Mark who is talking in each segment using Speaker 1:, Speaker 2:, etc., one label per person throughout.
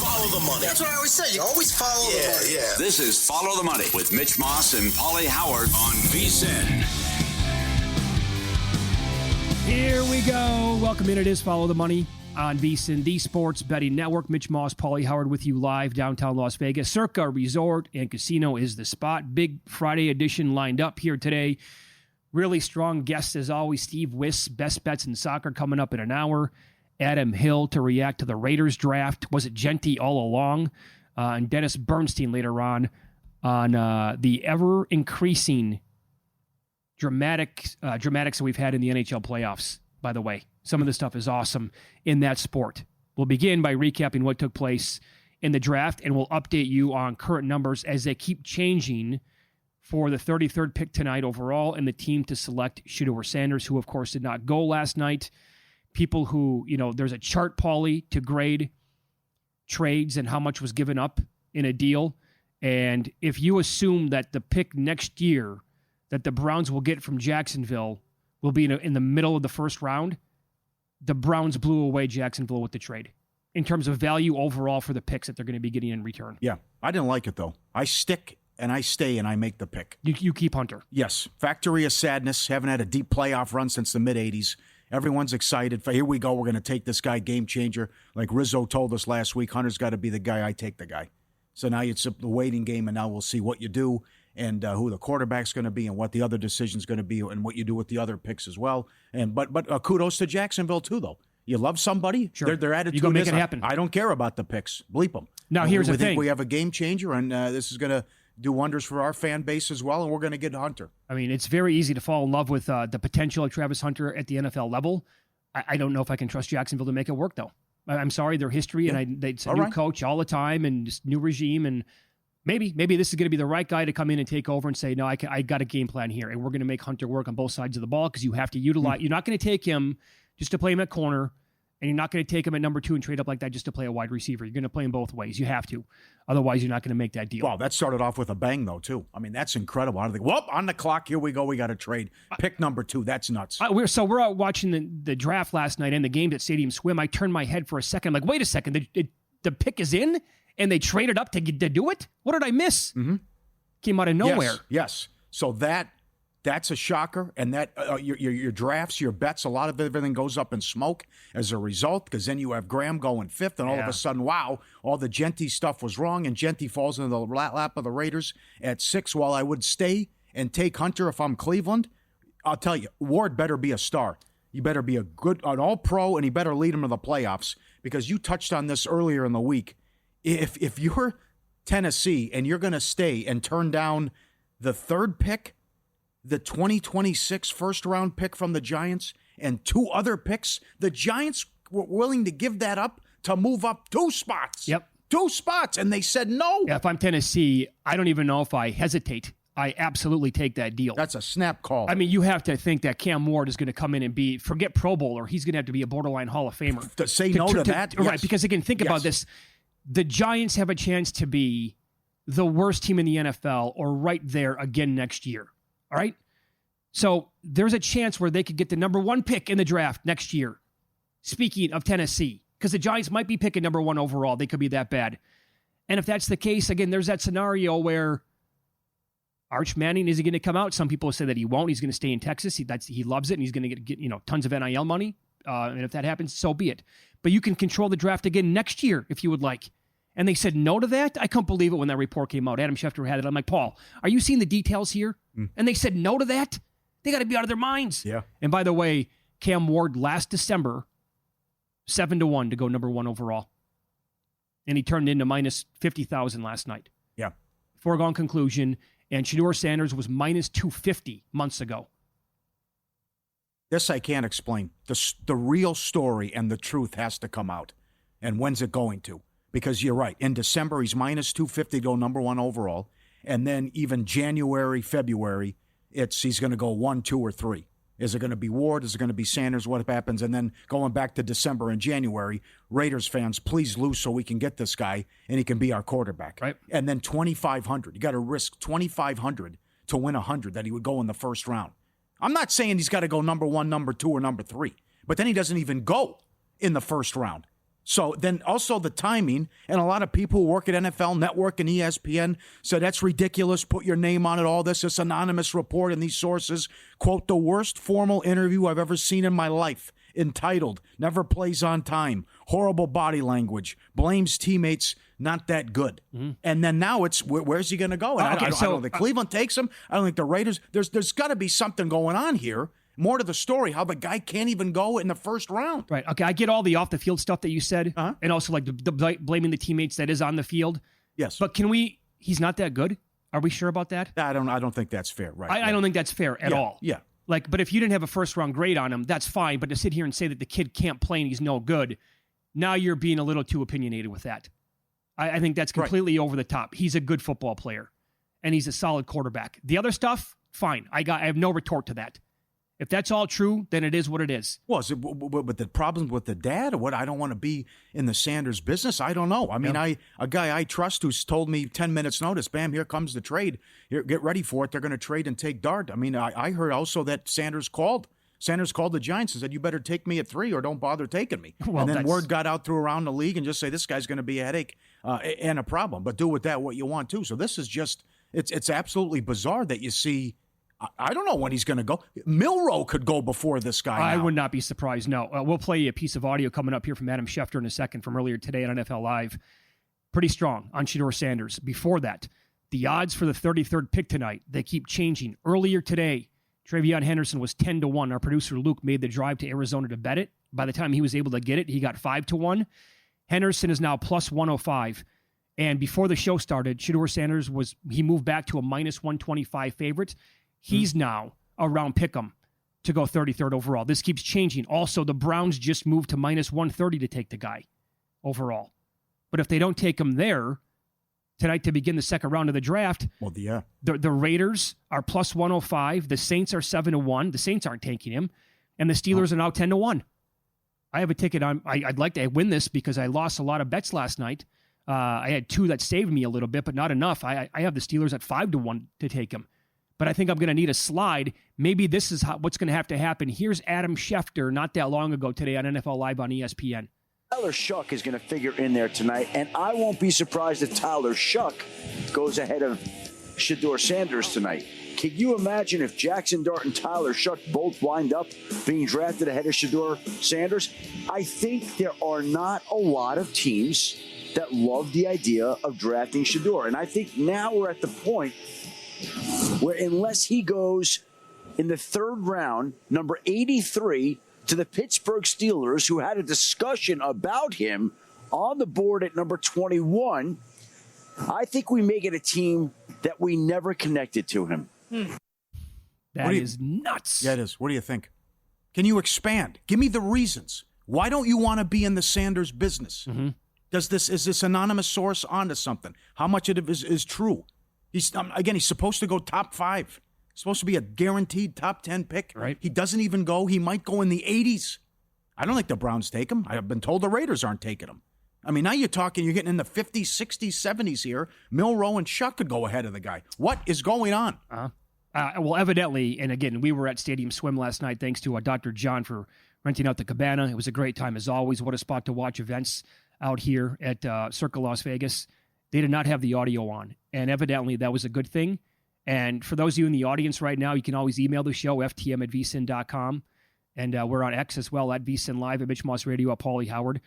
Speaker 1: Follow the money.
Speaker 2: That's what I always say. You always follow the money.
Speaker 1: Yeah. This is Follow the Money with Mitch Moss and Pauly Howard on VSiN.
Speaker 3: Here we go. Welcome in. It is Follow the Money on VSiN, the Sports Betting Network. Mitch Moss, Pauly Howard with you live downtown Las Vegas. Circa Resort and Casino is the spot. Big Friday edition lined up here today. Really strong guests as always. Steve Wiss, best bets in soccer coming up in an hour. Adam Hill to react to the Raiders draft. Was it Genty all along? And Dennis Bernstein later on the ever-increasing dramatics that we've had in the NHL playoffs, by the way. Some of the stuff is awesome in that sport. We'll begin by recapping what took place in the draft, and we'll update you on current numbers as they keep changing for the 33rd pick tonight overall and the team to select Shedeur Sanders, who, of course, did not go last night. People who, there's a chart, Pauly, to grade trades and how much was given up in a deal. And if you assume that the pick next year that the Browns will get from Jacksonville will be in the middle of the first round, the Browns blew away Jacksonville with the trade in terms of value overall for the picks that they're going to be getting in return.
Speaker 4: Yeah, I didn't like it, though. I stick and I stay and I make the pick.
Speaker 3: You keep Hunter.
Speaker 4: Yes. Factory of sadness. Haven't had a deep playoff run since the mid-'80s. Everyone's excited. Here we go. We're going to take this guy, game changer. Like Rizzo told us last week, Hunter's got to be the guy. I take the guy. So now it's the waiting game, and now we'll see what you do and who the quarterback's going to be and what the other decision's going to be and what you do with the other picks as well. And But kudos to Jacksonville, too, though. You love somebody,
Speaker 3: sure.
Speaker 4: Their attitude
Speaker 3: you go make
Speaker 4: is,
Speaker 3: it happen.
Speaker 4: I don't care about the picks. Bleep them.
Speaker 3: Now, here's the thing.
Speaker 4: We think we have a game changer, and this is going to do wonders for our fan base as well, and we're going to get Hunter.
Speaker 3: I mean, it's very easy to fall in love with the potential of Travis Hunter at the NFL level. I don't know if I can trust Jacksonville to make it work, though. I'm sorry, their history, and it's a new coach all the time and just new regime, and maybe this is going to be the right guy to come in and take over and say, no, I got a game plan here, and we're going to make Hunter work on both sides of the ball because you have to utilize. You're not going to take him just to play him at corner, and you're not going to take him at number 2 and trade up like that just to play a wide receiver. You're going to play him both ways. You have to. Otherwise, you're not going to make that deal.
Speaker 4: Wow, that started off with a bang, though, too. I mean, that's incredible. I think, whoop, on the clock, here we go. We got to trade. Pick number 2. That's nuts.
Speaker 3: We're out watching the draft last night and the games at Stadium Swim. I turned my head for a second. I'm like, wait a second. The pick is in, and they traded up to do it? What did I miss? Mm-hmm. Came out of nowhere.
Speaker 4: Yes. So that's a shocker, and that your drafts, your bets, a lot of everything goes up in smoke as a result, because then you have Graham going 5th, and all of a sudden, wow, all the Genty stuff was wrong, and Genty falls into the lap of the Raiders at 6. While I would stay and take Hunter if I'm Cleveland, I'll tell you, Ward better be a star. You better be an all-pro, and he better lead him to the playoffs, because you touched on this earlier in the week. If you're Tennessee and you're going to stay and turn down the 3rd pick, the 2026 first-round pick from the Giants, and 2 other picks, the Giants were willing to give that up to move up 2 spots.
Speaker 3: Yep.
Speaker 4: 2 spots, and they said no.
Speaker 3: Yeah, if I'm Tennessee, I don't even know if I hesitate. I absolutely take that deal.
Speaker 4: That's a snap call.
Speaker 3: I mean, you have to think that Cam Ward is going to come in and forget Pro Bowler. He's going to have to be a borderline Hall of Famer.
Speaker 4: To say no to that?
Speaker 3: Right,
Speaker 4: yes.
Speaker 3: because again, think about this. The Giants have a chance to be the worst team in the NFL or right there again next year. All right? So there's a chance where they could get the number 1 pick in the draft next year. Speaking of Tennessee, because the Giants might be picking number 1 overall. They could be that bad. And if that's the case, again, there's that scenario where Arch Manning, is he going to come out? Some people say that he won't. He's going to stay in Texas. He loves it, and he's going to get tons of NIL money. And if that happens, so be it. But you can control the draft again next year if you would like. And they said no to that? I couldn't believe it when that report came out. Adam Schefter had it. I'm like, Paul, are you seeing the details here? And they said no to that? They got to be out of their minds.
Speaker 4: Yeah.
Speaker 3: And by the way, Cam Ward last December, 7-1 to go number 1 overall. And he turned into minus 50,000 last night.
Speaker 4: Yeah.
Speaker 3: Foregone conclusion. And Shedeur Sanders was minus 250 months ago.
Speaker 4: This I can't explain. The real story and the truth has to come out. And when's it going to? Because you're right. In December, he's minus 250 to go number 1 overall. And then even January, February, he's going to go 1, 2, or 3. Is it going to be Ward? Is it going to be Sanders? What happens? And then going back to December and January, Raiders fans, please lose so we can get this guy and he can be our quarterback.
Speaker 3: Right.
Speaker 4: And then 2,500. You got to risk 2,500 to win 100 that he would go in the first round. I'm not saying he's got to go number 1, number 2, or number 3, but then he doesn't even go in the first round. So then also the timing, and a lot of people who work at NFL Network and ESPN said that's ridiculous. Put your name on it, all this anonymous report and these sources. Quote, the worst formal interview I've ever seen in my life. Entitled, never plays on time, horrible body language, blames teammates, not that good. Mm-hmm. And then now it's, where's he going to go? And I don't think Cleveland takes him. I don't think the Raiders, there's got to be something going on here. More to the story, how the guy can't even go in the first round.
Speaker 3: Right. Okay, I get all the off-the-field stuff that you said, and also like the blaming the teammates that is on the field.
Speaker 4: Yes.
Speaker 3: But he's not that good? Are we sure about that?
Speaker 4: I don't think that's fair. Right.
Speaker 3: I don't think that's fair at all.
Speaker 4: Yeah.
Speaker 3: Like, but if you didn't have a first-round grade on him, that's fine. But to sit here and say that the kid can't play and he's no good, now you're being a little too opinionated with that. I think that's completely over the top. He's a good football player, and he's a solid quarterback. The other stuff, fine. I have no retort to that. If that's all true, then it is what it is.
Speaker 4: Well, is it with the problems with the dad or what? I don't want to be in the Sanders business. I don't know. I mean, a guy I trust who's told me 10 minutes notice, bam, here comes the trade. Here, get ready for it. They're going to trade and take Dart. I mean, I heard also that Sanders called the Giants and said, you better take me at 3 or don't bother taking me. Well, and then word got out through around the league and just say, this guy's going to be a headache and a problem. But do with that what you want, too. So this is just, it's absolutely bizarre that you see. I don't know when he's going to go. Milroe could go before this guy.
Speaker 3: I would not be surprised. No, we'll play you a piece of audio coming up here from Adam Schefter in a second from earlier today on NFL Live. Pretty strong on Shedeur Sanders. Before that, the odds for the 33rd pick tonight, they keep changing. Earlier today, Travion Henderson was 10-1. Our producer Luke made the drive to Arizona to bet it. By the time he was able to get it, he got 5-1. Henderson is now plus 105. And before the show started, Shedeur Sanders he moved back to a minus 125 favorite. He's now around pick'em to go 33rd overall. This keeps changing. Also, the Browns just moved to minus 130 to take the guy overall. But if they don't take him there tonight to begin the second round of the draft, the Raiders are plus 105. The Saints are 7-1. The Saints aren't taking him. And the Steelers are now 10-1. I have a ticket on. I'd like to win this because I lost a lot of bets last night. I had 2 that saved me a little bit, but not enough. I have the Steelers at 5-1 to take him. But I think I'm going to need a slide. Maybe this is what's going to have to happen. Here's Adam Schefter not that long ago today on NFL Live on ESPN.
Speaker 5: Tyler Shuck is going to figure in there tonight, and I won't be surprised if Tyler Shuck goes ahead of Shedeur Sanders tonight. Can you imagine if Jackson Dart and Tyler Shuck both wind up being drafted ahead of Shedeur Sanders? I think there are not a lot of teams that love the idea of drafting Shedeur, and I think now we're at the point where unless he goes in the 3rd round, number 83, to the Pittsburgh Steelers, who had a discussion about him on the board at number 21, I think we make it a team that we never connected to him.
Speaker 3: That is nuts.
Speaker 4: Yeah, it is. What do you think? Can you expand? Give me the reasons. Why don't you want to be in the Sanders business? Mm-hmm. Is this anonymous source onto something? How much of it is true? He's supposed to go top 5. He's supposed to be a guaranteed top 10 pick.
Speaker 3: Right.
Speaker 4: He doesn't even go. He might go in the 80s. I don't think the Browns take him. I've been told the Raiders aren't taking him. I mean, now you're getting in the 50s, 60s, 70s here. Milroe and Shuck could go ahead of the guy. What is going on?
Speaker 3: Well, evidently, and again, we were at Stadium Swim last night thanks to Dr. John for renting out the cabana. It was a great time as always. What a spot to watch events out here at Circa Las Vegas. They did not have the audio on, and evidently that was a good thing. And for those of you in the audience right now, you can always email the show, ftm@vsin.com, and we're on X as well, at vsin live, at Mitch Moss Radio, at Pauly Howard.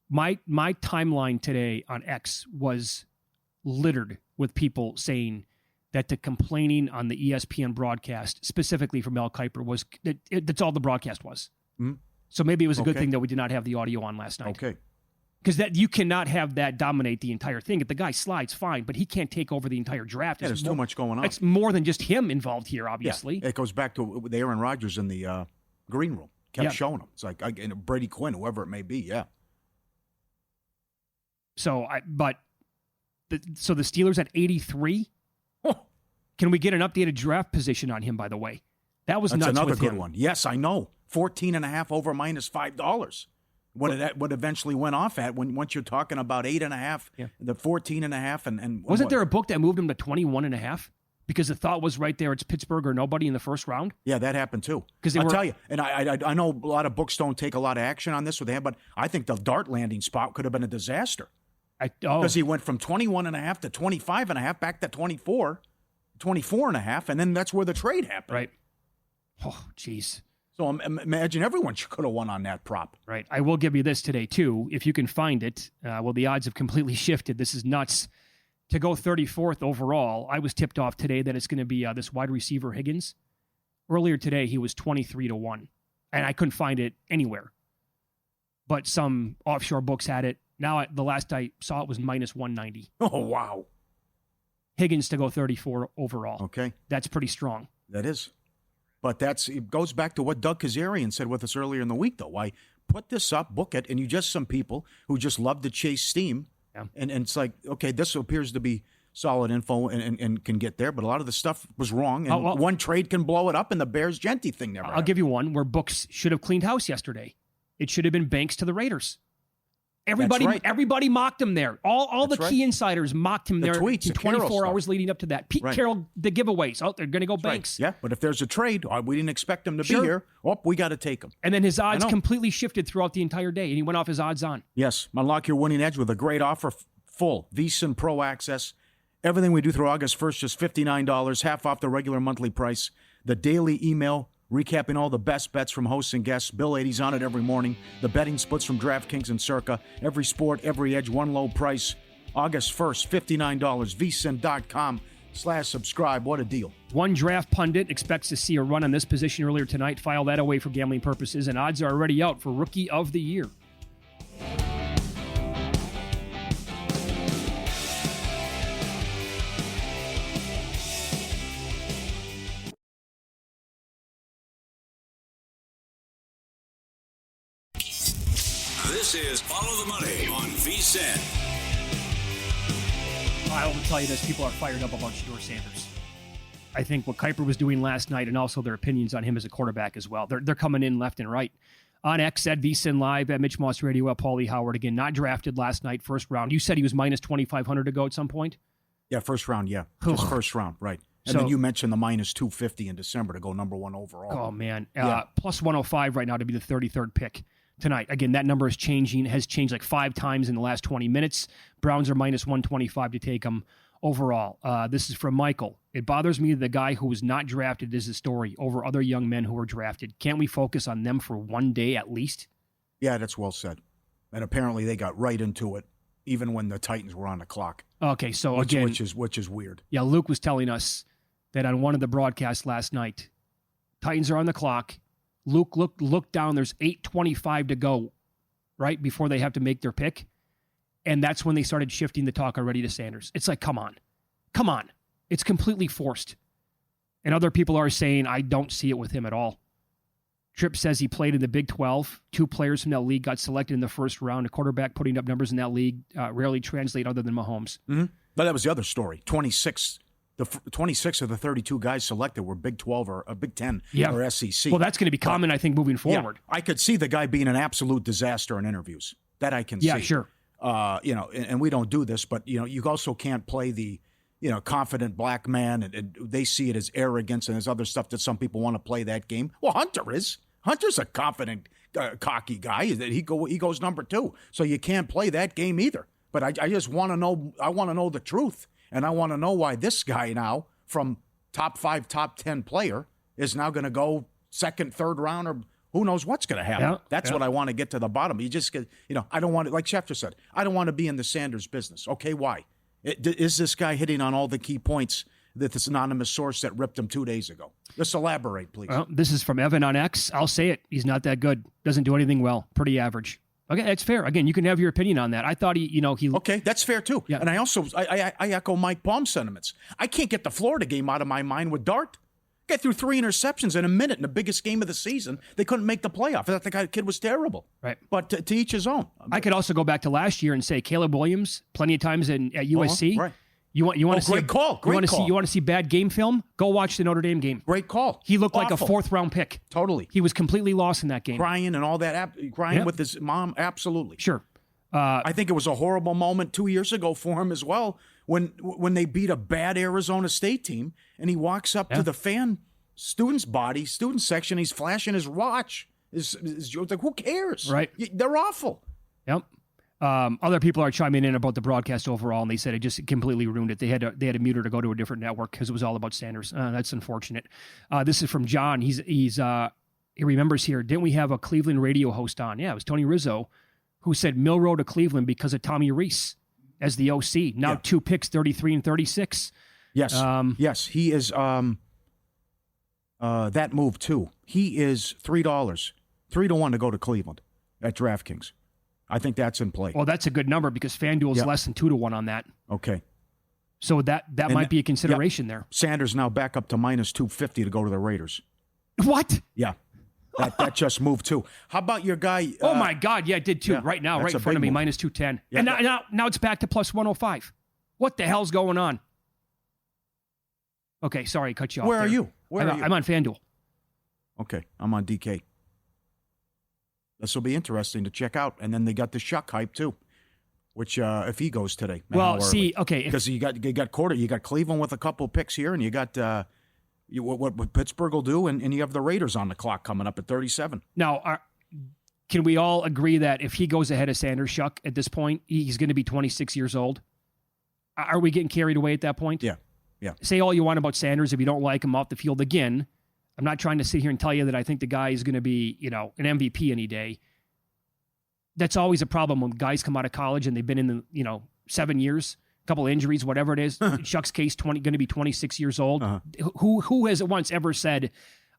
Speaker 3: My timeline today on X was littered with people saying that the complaining on the ESPN broadcast, specifically from Mel Kiper, was that's all the broadcast was. Mm-hmm. So maybe it was a good thing that we did not have the audio on last night.
Speaker 4: Okay.
Speaker 3: Because that you cannot have that dominate the entire thing. If the guy slides, fine, but he can't take over the entire draft.
Speaker 4: Yeah, there's too much going on.
Speaker 3: It's more than just him involved here, obviously.
Speaker 4: Yeah, it goes back to the Aaron Rodgers in the green room. Kept showing him. It's like Brady Quinn, whoever it may be, yeah.
Speaker 3: So the Steelers at 83? Oh. Can we get an updated draft position on him, by the way? That's nuts.
Speaker 4: Another
Speaker 3: with
Speaker 4: good
Speaker 3: him.
Speaker 4: one. Yes, I know. 14.5 over minus $5. What eventually went off at once you're talking about 8.5, the 14.5, and
Speaker 3: wasn't there a book that moved him to 21.5? because the thought was right there, it's Pittsburgh or nobody in the first round.
Speaker 4: Yeah, that happened too.
Speaker 3: Because
Speaker 4: I'll tell you, and I know a lot of books don't take a lot of action on this with him, but I think the dart landing spot could have been a disaster. Because he went from 21.5 to 25.5 back to 24.5, and then that's where the trade happened.
Speaker 3: Right. Oh, jeez.
Speaker 4: So imagine everyone could have won on that prop.
Speaker 3: Right. I will give you this today, too, if you can find it. Well, the odds have completely shifted. This is nuts. To go 34th overall, I was tipped off today that it's going to be this wide receiver Higgins. Earlier today, he was 23-1, and I couldn't find it anywhere. But some offshore books had it. Now, the last I saw it was minus 190.
Speaker 4: Oh, wow.
Speaker 3: Higgins to go 34 overall.
Speaker 4: Okay.
Speaker 3: That's pretty strong.
Speaker 4: That is. But it goes back to what Doug Kazarian said with us earlier in the week, though. Why put this up, book it, and you just some people who just love to chase steam.
Speaker 3: Yeah.
Speaker 4: And it's like, okay, this appears to be solid info and can get there, but a lot of the stuff was wrong. And one trade can blow it up, and the Bears-Genty thing never happened.
Speaker 3: I'll give you one where books should have cleaned house yesterday. It should have been Banks to the Raiders. Everybody mocked him there. All the key insiders mocked him there
Speaker 4: tweets,
Speaker 3: in 24 hours leading up to that. Pete Carroll, the giveaways. Oh, they're going to go Banks.
Speaker 4: Right. Yeah, but if there's a trade, we didn't expect him to be here. Oh, we got to take him.
Speaker 3: And then his odds completely shifted throughout the entire day, and he went off his odds on.
Speaker 4: Yes, unlock your winning edge with a great offer, full VSiN Pro access. Everything we do through August 1st is $59, half off the regular monthly price. The daily email recapping all the best bets from hosts and guests. Bill 80's on it every morning. The betting splits from DraftKings and Circa. Every sport, every edge, one low price. August 1st, $59. VSiN.com/subscribe. What a deal.
Speaker 3: One draft pundit expects to see a run on this position earlier tonight. File that away for gambling purposes, and odds are already out for Rookie of the Year.
Speaker 1: This is Follow the Money on VSiN.
Speaker 3: I will tell you this, people are fired up about Shedeur Sanders. I think what Kuiper was doing last night and also their opinions on him as a quarterback as well. They're coming in left and right. On X at VSiN Live at Mitch Moss Radio at Pauly Howard. Again, not drafted last night, first round. You said he was minus 2,500 to go at some point?
Speaker 4: Yeah, first round, yeah. Just first round, right. And then you mentioned the minus 250 in December to go number one overall.
Speaker 3: Oh, man. Plus 105 right now to be the 33rd pick tonight. Again, that number has changed like 5 times in the last 20 minutes. Browns are minus 125 to take them overall. This is from Michael. It bothers me that the guy who was not drafted is the story over other young men who were drafted. Can't we focus on them for one day at least?
Speaker 4: Yeah, that's well said. And apparently they got right into it, even when the Titans were on the clock.
Speaker 3: Okay, so
Speaker 4: which is weird.
Speaker 3: Yeah, Luke was telling us that on one of the broadcasts last night, Titans are on the clock. Luke, look down. There's 8:25 to go, right, before they have to make their pick. And that's when they started shifting the talk already to Sanders. It's like, come on. It's completely forced. And other people are saying, I don't see it with him at all. Tripp says he played in the Big 12. 2 players from that league got selected in the first round. A quarterback putting up numbers in that league rarely translate other than Mahomes.
Speaker 4: Mm-hmm. But that was the other story. 26 of the 32 guys selected were Big 12 or Big 10 or SEC.
Speaker 3: Well, that's going to be common, I think, moving forward.
Speaker 4: Yeah, I could see the guy being an absolute disaster in interviews. That I can see.
Speaker 3: Yeah, sure.
Speaker 4: And we don't do this, but, you also can't play the, confident black man, and they see it as arrogance and there's other stuff that some people want to play that game. Well, Hunter is. Hunter's a confident, cocky guy. He goes number 2. So you can't play that game either. But I just want to know. I want to know the truth. And I want to know why this guy now, from top 5, top 10 player, is now going to go second, third round, or who knows what's going to happen. Yeah, That's what I want to get to the bottom. You just get, I don't want to, like Schefter said, I don't want to be in the Sanders business. Okay, why? Is this guy hitting on all the key points that this anonymous source that ripped him 2 days ago? Just elaborate, please.
Speaker 3: Well, this is from Evan on X. I'll say it. He's not that good. Doesn't do anything well. Pretty average. Okay, that's fair. Again, you can have your opinion on that. I thought he.
Speaker 4: Okay, that's fair too.
Speaker 3: Yeah.
Speaker 4: And I also I echo Mike Palm's sentiments. I can't get the Florida game out of my mind with Dart. Guy threw 3 interceptions in a minute in the biggest game of the season. They couldn't make the playoff. I thought the kid was terrible.
Speaker 3: Right.
Speaker 4: But to each his own.
Speaker 3: I could also go back to last year and say Caleb Williams, plenty of times at USC.
Speaker 4: Right.
Speaker 3: You want to see
Speaker 4: great call.
Speaker 3: You want to see bad game film? Go watch the Notre Dame game.
Speaker 4: Great call.
Speaker 3: He looked like a 4th round pick.
Speaker 4: Totally.
Speaker 3: He was completely lost in that game.
Speaker 4: Crying and all that. Crying with his mom. Absolutely.
Speaker 3: Sure.
Speaker 4: I think it was a horrible moment 2 years ago for him as well when they beat a bad Arizona State team and he walks up to the student section, he's flashing his watch. Is like, who cares?
Speaker 3: Right.
Speaker 4: They're awful.
Speaker 3: Yep. Other people are chiming in about the broadcast overall, and they said it just completely ruined it. They had to mute her to go to a different network because it was all about Sanders. That's unfortunate. This is from John. He remembers here. Didn't we have a Cleveland radio host on? Yeah, it was Tony Rizzo, who said Milroe to Cleveland because of Tommy Reese as the OC. Now 2 picks, 33 and 36.
Speaker 4: Yes. Yes, he is. That move too. He is $3, 3-1 to go to Cleveland at DraftKings. I think that's in play.
Speaker 3: Well, that's a good number because FanDuel is less than 2-1 on that.
Speaker 4: Okay.
Speaker 3: So that might be a consideration there.
Speaker 4: Sanders now back up to minus 250 to go to the Raiders.
Speaker 3: What?
Speaker 4: Yeah. That just moved too. How about your guy?
Speaker 3: Oh my God! Yeah, it did too.
Speaker 4: Yeah,
Speaker 3: right now, right in front of me, minus 210.
Speaker 4: Yeah,
Speaker 3: and now it's back to plus 105. What the hell's going on? Okay, sorry, I cut you off.
Speaker 4: Where are you?
Speaker 3: I'm on FanDuel.
Speaker 4: Okay, I'm on DK. This will be interesting to check out. And then they got the Shuck hype too, which if he goes today.
Speaker 3: Well, see, okay,
Speaker 4: because you got Cleveland with a couple picks here, and you got what Pittsburgh will do, and you have the Raiders on the clock coming up at 37.
Speaker 3: Now, can we all agree that if he goes ahead of Sanders, Shuck, at this point, he's going to be 26 years old? Are we getting carried away at that point?
Speaker 4: Yeah.
Speaker 3: Say all you want about Sanders if you don't like him off the field again. I'm not trying to sit here and tell you that I think the guy is going to be, an MVP any day. That's always a problem when guys come out of college and they've been in the, 7 years, a couple of injuries, whatever it is. Shuck's case, going to be 26 years old. Who has once ever said,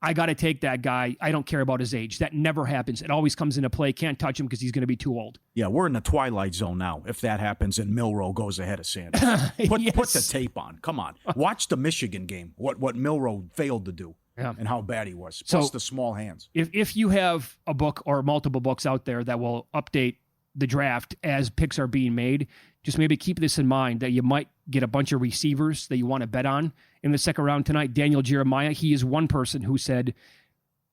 Speaker 3: I got to take that guy. I don't care about his age. That never happens. It always comes into play. Can't touch him because he's going to be too old.
Speaker 4: Yeah, we're in the twilight zone now if that happens and Milroe goes ahead of Sanders. Put the tape on. Come on. Watch the Michigan game, what Milroe failed to do and how bad he was, plus the small hands.
Speaker 3: If you have a book or multiple books out there that will update the draft as picks are being made, just maybe keep this in mind that you might get a bunch of receivers that you want to bet on in the second round tonight. Daniel Jeremiah, he is one person who said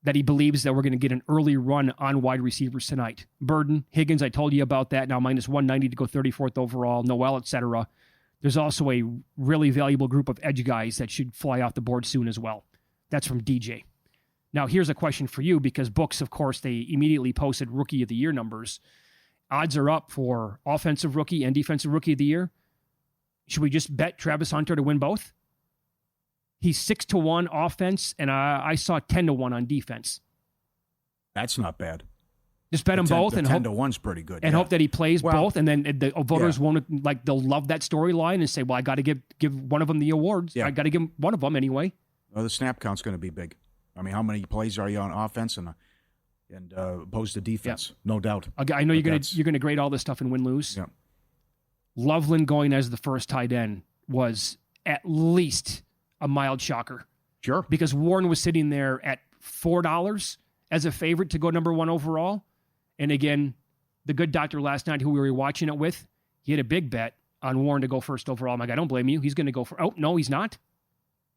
Speaker 3: that he believes that we're going to get an early run on wide receivers tonight. Burden, Higgins, I told you about that. Now minus 190 to go 34th overall. Noel, etc. There's also a really valuable group of edge guys that should fly off the board soon as well. That's from DJ. Now here's a question for you because books, of course, they immediately posted Rookie of the Year numbers. Odds are up for offensive rookie and defensive rookie of the year. Should we just bet Travis Hunter to win both? He's 6-1 offense, and I saw 10-1 on defense.
Speaker 4: That's not bad.
Speaker 3: Just bet them both and
Speaker 4: 10-1's pretty good.
Speaker 3: And hope that he plays both, and then the voters won't they'll love that storyline and say, "Well, I got to give one of them the awards. I got to give one of them anyway."
Speaker 4: Well, the snap count's going to be big. I mean, how many plays are you on offense and opposed to defense? Yeah. No doubt.
Speaker 3: I know you're gonna grade all this stuff and win-lose.
Speaker 4: Yeah.
Speaker 3: Loveland going as the first tight end was at least a mild shocker.
Speaker 4: Sure.
Speaker 3: Because Warren was sitting there at $4 as a favorite to go number 1 overall. And again, the good doctor last night who we were watching it with, he had a big bet on Warren to go first overall. I'm like, I don't blame you. He's going to go for... Oh, no, he's not.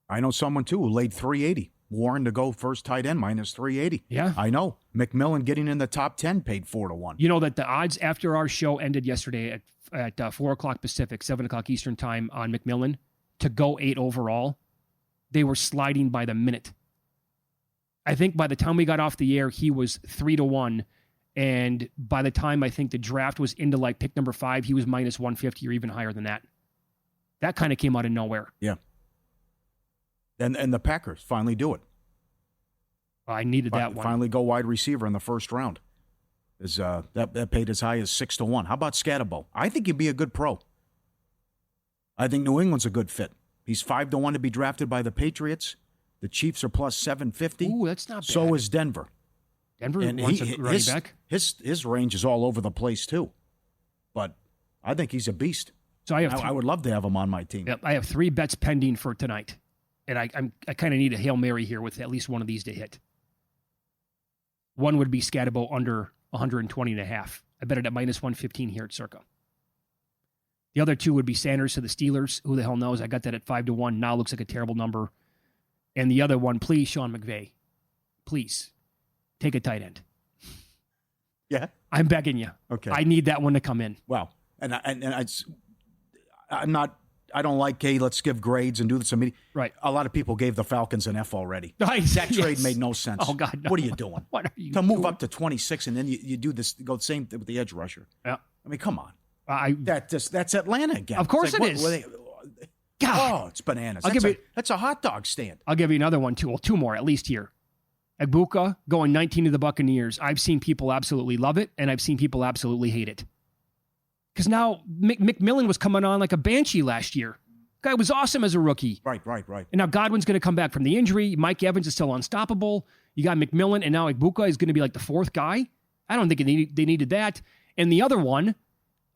Speaker 4: I know someone, too, who laid $380. Warren to go first tight end minus $380.
Speaker 3: Yeah.
Speaker 4: I know. McMillan getting in the top 10 paid 4-1.
Speaker 3: You know that the odds after our show ended yesterday at 4 o'clock Pacific, 7 o'clock Eastern time on McMillan to go 8 overall, they were sliding by the minute. I think by the time we got off the air, he was 3-1. And by the time I think the draft was into like pick number 5, he was minus 150 or even higher than that. That kind of came out of nowhere.
Speaker 4: Yeah. And the Packers finally do it.
Speaker 3: I needed that one.
Speaker 4: Finally go wide receiver in the first round. That paid as high as 6-1. How about Scatterbo? I think he'd be a good pro. I think New England's a good fit. He's 5-1 to be drafted by the Patriots. The Chiefs are plus 750.
Speaker 3: Ooh, that's not bad.
Speaker 4: So is Denver.
Speaker 3: Denver wants a running back.
Speaker 4: His range is all over the place too, but I think he's a beast.
Speaker 3: So
Speaker 4: I would love to have him on my team.
Speaker 3: Yep, I have 3 bets pending for tonight, and I kind of need a Hail Mary here with at least one of these to hit. One would be Scatterbo under 120.5. I bet it at minus 115 here at Circa. The other 2 would be Sanders to the Steelers. Who the hell knows? I got that at 5-1. Now looks like a terrible number. And the other one, please, Sean McVay, please take a tight end.
Speaker 4: Yeah.
Speaker 3: I'm begging you.
Speaker 4: Okay.
Speaker 3: I need that one to come in.
Speaker 4: Well, I don't like, hey, let's give grades and do this.
Speaker 3: Right.
Speaker 4: A lot of people gave the Falcons an F already.
Speaker 3: Right.
Speaker 4: That trade
Speaker 3: Yes.
Speaker 4: made no sense.
Speaker 3: Oh, God, no.
Speaker 4: What are you doing?
Speaker 3: What are you
Speaker 4: to move
Speaker 3: doing?
Speaker 4: up to 26 and then you do this, go the same thing with the edge rusher.
Speaker 3: Yeah.
Speaker 4: I mean, come on.
Speaker 3: That's
Speaker 4: That's Atlanta again.
Speaker 3: Of course
Speaker 4: It's like,
Speaker 3: it is.
Speaker 4: what
Speaker 3: God.
Speaker 4: Oh, it's bananas.
Speaker 3: I'll
Speaker 4: That's a hot dog stand.
Speaker 3: I'll give you another one, too. Well, two more at least here. Egbuka going 19 to the Buccaneers. I've seen people absolutely love it, and I've seen people absolutely hate it. Because now McMillan was coming on like a banshee last year. Guy was awesome as a rookie.
Speaker 4: Right.
Speaker 3: And now Godwin's going to come back from the injury. Mike Evans is still unstoppable. You got McMillan, and now Egbuka is going to be like the fourth guy. I don't think they needed that. And the other one,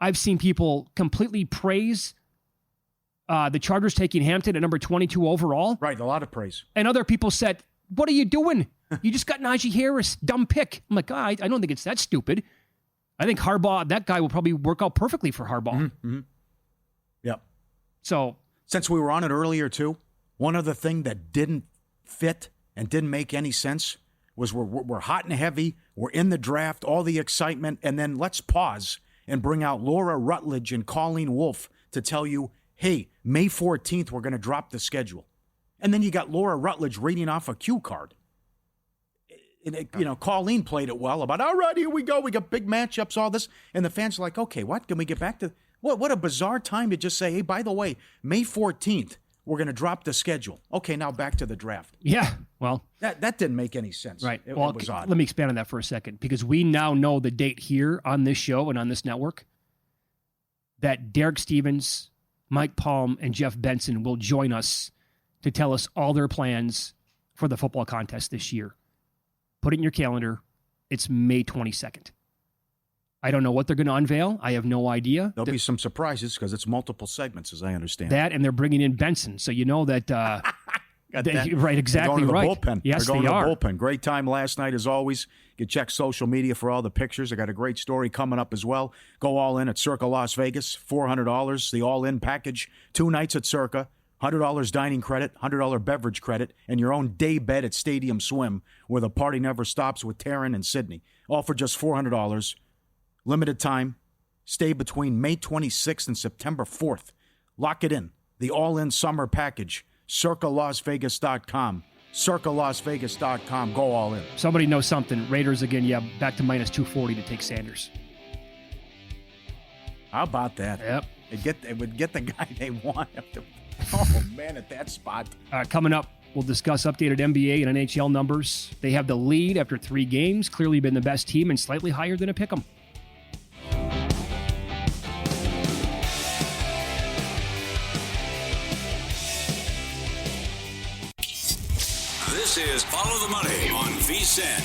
Speaker 3: I've seen people completely praise the Chargers taking Hampton at number 22 overall.
Speaker 4: Right, a lot of praise.
Speaker 3: And other people said, what are you doing? You just got Najee Harris, dumb pick. I'm like, I don't think it's that stupid. I think Harbaugh, that guy will probably work out perfectly for Harbaugh.
Speaker 4: Mm-hmm. Yep.
Speaker 3: So,
Speaker 4: since we were on it earlier too, one other thing that didn't fit and didn't make any sense was we're hot and heavy, we're in the draft, all the excitement, and then let's pause and bring out Laura Rutledge and Colleen Wolfe to tell you, hey, May 14th, we're going to drop the schedule. And then you got Laura Rutledge reading off a cue card. And Colleen played it well about, all right, here we go. We got big matchups, all this. And the fans are like, okay, what? Can we get back to what a bizarre time to just say, hey, by the way, May 14th, we're going to drop the schedule. Okay, now back to the draft.
Speaker 3: yeah, well.
Speaker 4: That didn't make any sense.
Speaker 3: Right.
Speaker 4: It
Speaker 3: Well,
Speaker 4: was odd.
Speaker 3: let me expand on that for a second, because we now know the date here on this show and on this network that Derek Stevens, Mike Palm, and Jeff Benson will join us to tell us all their plans for the football contest this year. Put it in your calendar. It's May 22nd. I don't know what they're going to unveil. I have no idea.
Speaker 4: There'll be some surprises because it's multiple segments, as I understand.
Speaker 3: That, and they're bringing in Benson, so you know that. Right, exactly
Speaker 4: They're going to the
Speaker 3: right.
Speaker 4: bullpen.
Speaker 3: Yes,
Speaker 4: They're going
Speaker 3: they
Speaker 4: to
Speaker 3: are.
Speaker 4: the bullpen. Great time last night, as always. You can check social media for all the pictures. I got a great story coming up as well. Go all in at Circa Las Vegas. $400, the all-in package. 2 nights at Circa. $100 dining credit, $100 beverage credit, and your own day bed at Stadium Swim, where the party never stops with Taryn and Sydney. All for just $400. Limited time. Stay between May 26th and September 4th. Lock it in. The all-in summer package. CircaLasVegas.com. CircaLasVegas.com. Go all in.
Speaker 3: Somebody knows something. Raiders again, yeah, back to minus 240 to take Sanders.
Speaker 4: How about that?
Speaker 3: Yep.
Speaker 4: It would get the guy they want. Oh, man, at that spot.
Speaker 3: Coming up, we'll discuss updated NBA and NHL numbers. They have the lead after 3 games, clearly been the best team and slightly higher than a pick'em.
Speaker 1: This is Follow the Money on VSiN.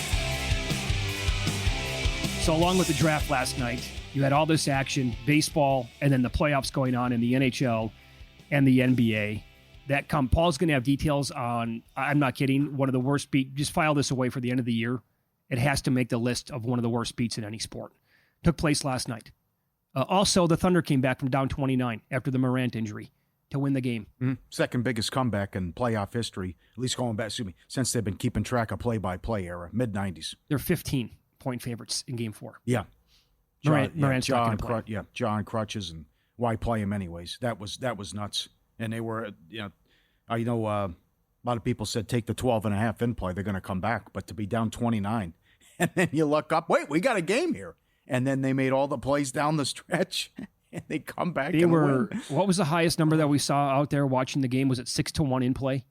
Speaker 3: So along with the draft last night, you had all this action, baseball, and then the playoffs going on in the NHL and the NBA. Paul's going to have details on, I'm not kidding, one of the worst beats. Just file this away for the end of the year. It has to make the list of one of the worst beats in any sport. Took place last night. Also, the Thunder came back from down 29 after the Morant injury to win the game.
Speaker 4: Mm-hmm. Second biggest comeback in playoff history, at least going back, since they've been keeping track of play-by-play era, mid-90s.
Speaker 3: They're 15-point favorites in Game 4.
Speaker 4: Yeah.
Speaker 3: Morant's not going to play.
Speaker 4: John crutches, and why play him anyways? That was nuts. And they were, a lot of people said take the 12.5 in play. They're going to come back. But to be down 29, and then you look up, wait, we got a game here. And then they made all the plays down the stretch, and they come back and win.
Speaker 3: What was the highest number that we saw out there watching the game? Was it 6-1 in play?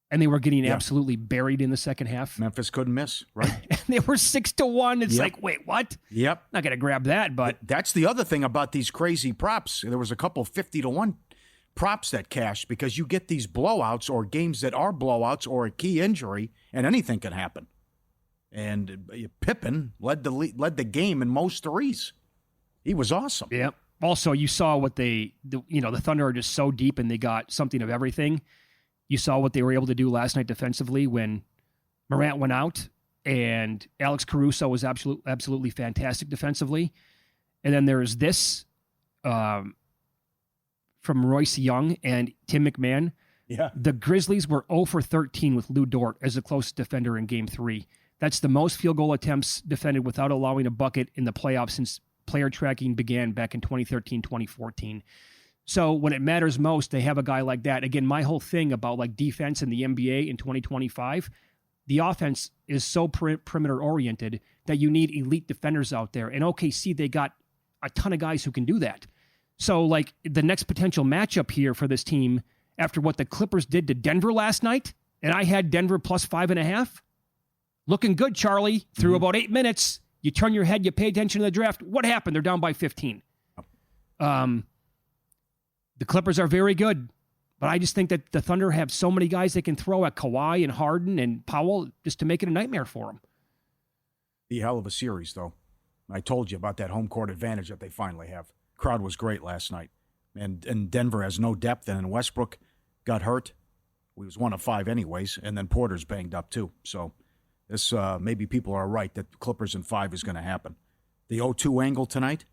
Speaker 3: And they were getting absolutely buried in the second half.
Speaker 4: Memphis couldn't miss, right?
Speaker 3: And they were 6-1. It's like, wait, what?
Speaker 4: Yep.
Speaker 3: Not going to grab that, but
Speaker 4: that's the other thing about these crazy props. There was a couple 50-1 props that cashed because you get these blowouts or games that are blowouts or a key injury, and anything can happen. And Pippen led the game in most threes. He was awesome.
Speaker 3: Yep. Also, you saw what the Thunder are just so deep, and they got something of everything. You saw what they were able to do last night defensively when Morant went out, and Alex Caruso was absolutely fantastic defensively. And then there's this from Royce Young and Tim McMahon.
Speaker 4: Yeah.
Speaker 3: The Grizzlies were 0 for 13 with Lou Dort as the closest defender in Game 3. That's the most field goal attempts defended without allowing a bucket in the playoffs since player tracking began back in 2013, 2014. So when it matters most, they have a guy like that. Again, my whole thing about like defense in the NBA in 2025, the offense is so perimeter oriented that you need elite defenders out there. And OKC, they got a ton of guys who can do that. So like the next potential matchup here for this team after what the Clippers did to Denver last night, and I had Denver plus 5.5. Looking good, Charlie. Through about 8 minutes, you turn your head, you pay attention to the draft. What happened? They're down by 15. The Clippers are very good, but I just think that the Thunder have so many guys they can throw at Kawhi and Harden and Powell just to make it a nightmare for them.
Speaker 4: The hell of a series, though. I told you about that home court advantage that they finally have. Crowd was great last night. And Denver has no depth, and Westbrook got hurt. He was 1 of 5 anyways, and then Porter's banged up too. So this maybe people are right that Clippers in 5 is going to happen. The 0-2 angle tonight,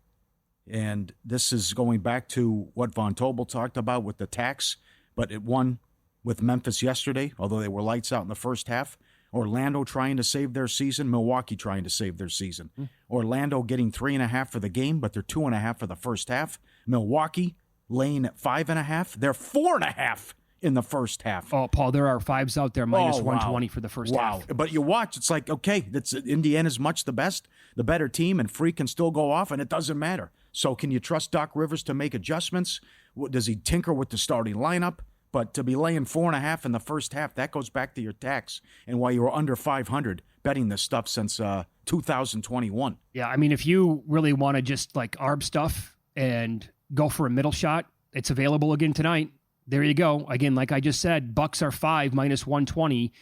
Speaker 4: and this is going back to what Von Tobel talked about with the tax, but it won with Memphis yesterday, although they were lights out in the first half. Orlando trying to save their season, Milwaukee trying to save their season. Orlando getting 3.5 for the game, but they're 2.5 for the first half. Milwaukee laying at 5.5. They're 4.5 in the first half.
Speaker 3: Oh, Paul, there are 5s out there, minus 120 for the first half.
Speaker 4: But you watch, it's like, okay, Indiana's much the better team, and Free can still go off, and it doesn't matter. So can you trust Doc Rivers to make adjustments? Does he tinker with the starting lineup? But to be laying 4.5 in the first half, that goes back to your tax. And while you were under 500 betting this stuff since 2021.
Speaker 3: Yeah, I mean, if you really want to just like arb stuff and go for a middle shot, it's available again tonight. There you go. Again, like I just said, Bucks are 5 minus 120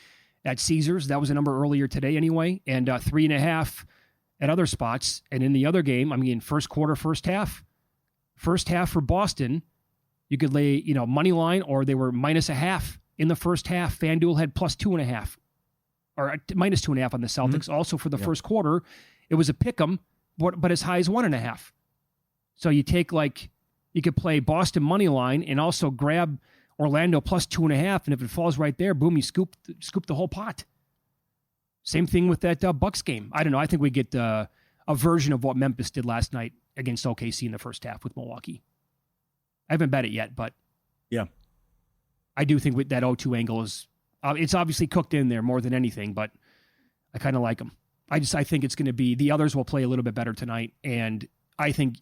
Speaker 3: at Caesars. That was a number earlier today anyway. And 3.5 at other spots. And in the other game, I mean, first quarter, first half. First half for Boston, you could lay, money line, or they were minus 0.5 in the first half. FanDuel had plus 2.5 or minus 2.5 on the Celtics. Also for the first quarter, it was a pick 'em, but as high as 1.5. So you take you could play Boston money line and also grab Orlando plus 2.5. And if it falls right there, boom, you scoop the whole pot. Same thing with that Bucks game. I don't know. I think we get a version of what Memphis did last night against OKC in the first half with Milwaukee. I haven't bet it yet, but
Speaker 4: yeah,
Speaker 3: I do think with that 0-2 angle is it's obviously cooked in there more than anything, but I kind of like them. I think it's going to be the others will play a little bit better tonight, and I think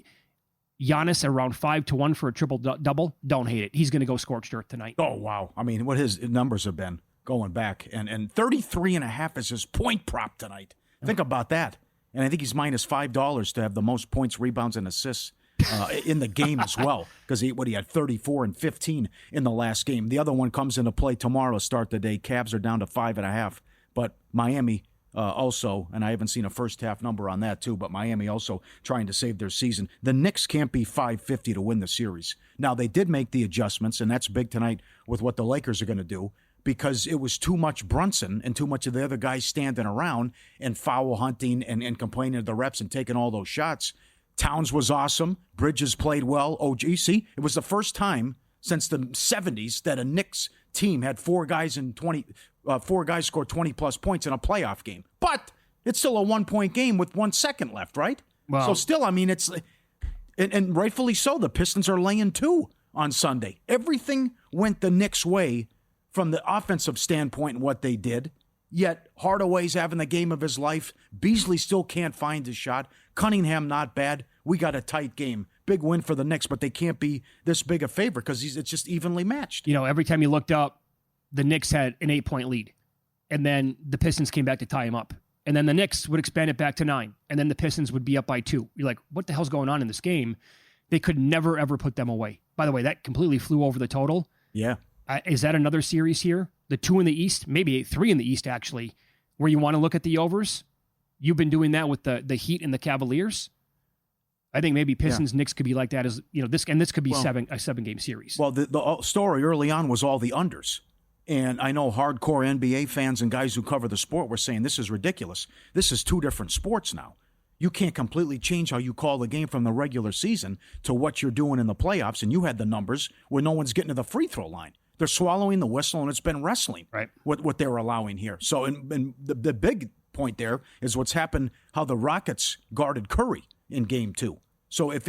Speaker 3: Giannis around 5-1 for a triple double. Don't hate it. He's going to go scorched earth tonight.
Speaker 4: Oh wow! I mean, what his numbers have been going back, and 33.5 is his point prop tonight. Think about that. And I think he's minus $5 to have the most points, rebounds, and assists in the game as well, because he had 34 and 15 in the last game. The other one comes into play tomorrow to start the day. Cavs are down to 5.5, but Miami also, and I haven't seen a first half number on that too, but Miami also trying to save their season. The Knicks can't be 550 to win the series. Now, they did make the adjustments, and that's big tonight with what the Lakers are going to do, because it was too much Brunson and too much of the other guys standing around and foul hunting and complaining to the refs and taking all those shots. Towns was awesome. Bridges played well. See, it was the first time since the 70s that a Knicks team had four guys scored 20-plus points in a playoff game. But it's still a 1-point game with 1 second left, right?
Speaker 3: Wow.
Speaker 4: So still, I mean, it's and rightfully so. The Pistons are laying 2 on Sunday. Everything went the Knicks' way from the offensive standpoint in what they did. Yet Hardaway's having the game of his life. Beasley still can't find his shot. Cunningham not bad. We got a tight game. Big win for the Knicks, but they can't be this big a favorite because it's just evenly matched.
Speaker 3: Every time you looked up, the Knicks had an 8-point lead. And then the Pistons came back to tie him up. And then the Knicks would expand it back to 9. And then the Pistons would be up by 2. You're like, what the hell's going on in this game? They could never, ever put them away. By the way, that completely flew over the total.
Speaker 4: Yeah.
Speaker 3: Is that another series here? The 2 in the East, maybe 3 in the East, actually, where you want to look at the overs? You've been doing that with the Heat and the Cavaliers. I think maybe Pistons Knicks could be like that as this could be a 7-game series.
Speaker 4: Well, the story early on was all the unders. And I know hardcore NBA fans and guys who cover the sport were saying this is ridiculous. This is 2 different sports now. You can't completely change how you call the game from the regular season to what you're doing in the playoffs. And you had the numbers where no one's getting to the free throw line. They're swallowing the whistle, and it's been wrestling,
Speaker 3: right?
Speaker 4: What they're allowing here. So, and the big point there is what's happened, how the Rockets guarded Curry in Game 2. So if